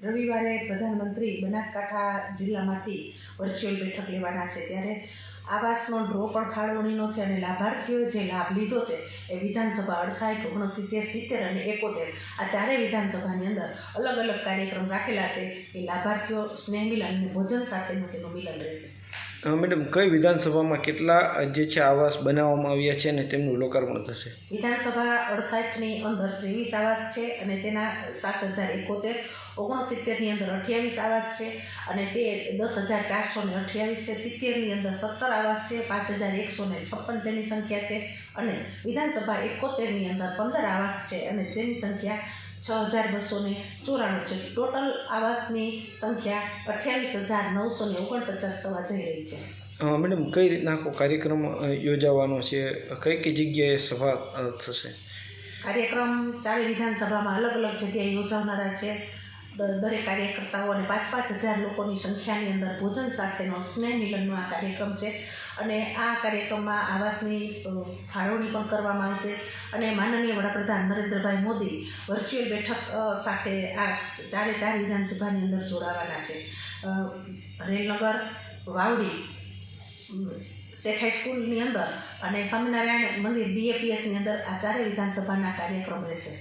રવિવારે પ્રધાનમંત્રી બનાસકાંઠા જિલ્લામાંથી વર્ચ્યુઅલ બેઠક લેવાના છે, ત્યારે આવાસનો ડ્રો પણ ફાળવણીનો છે અને લાભાર્થીઓએ જે લાભ લીધો છે એ વિધાનસભા 68, 69, 70 અને 71 આ ચારેય વિધાનસભાની અંદર અલગ અલગ કાર્યક્રમ રાખેલા છે કે લાભાર્થીઓ સ્નેહ મિલન અને ભોજન સાથેનું તેનું મિલન રહેશે. મેડમ, કઈ વિધાનસભામાં કેટલા જે છે આવાસ બનાવવામાં આવ્યા છે અને તેમનું લોકાર્પણ થશે? વિધાનસભા 68ની અંદર 23 આવાસ છે અને તેના 7071, 69 ની અંદર 28 આવાસ છે અને તે 10,428 છે, 70ની અંદર 17 આવાસ છે, 5,156 તેની સંખ્યા છે અને વિધાનસભા 71ની અંદર 15 આવાસ છે અને તેની સંખ્યા 6,294 છે. ટોટલ આવાસની સંખ્યા 28,949 થવા જઈ રહી છે. મેડમ, કઈ રીતના આખો કાર્યક્રમ યોજાવાનો છે? કઈ કઈ જગ્યાએ સભા થશે? કાર્યક્રમ ચારે વિધાનસભામાં અલગ અલગ જગ્યાએ યોજાનારા છે. દરેક કાર્યકર્તાઓ અને 5,000 લોકોની સંખ્યાની અંદર ભોજન સાથેનો સ્નેહ મિલનનો આ કાર્યક્રમ છે અને આ કાર્યક્રમમાં આવાસની ફાળવણી પણ કરવામાં આવશે અને માનનીય વડાપ્રધાન નરેન્દ્રભાઈ મોદી વર્ચ્યુઅલ બેઠક સાથે આ ચારે વિધાનસભાની અંદર જોડાવાના છે. રેલનગર, વાવડી, શેખ હાઈસ્કૂલની અંદર અને સ્વામિનારાયણ મંદિર BAPSની અંદર આ ચારે વિધાનસભાના કાર્યક્રમ રહેશે.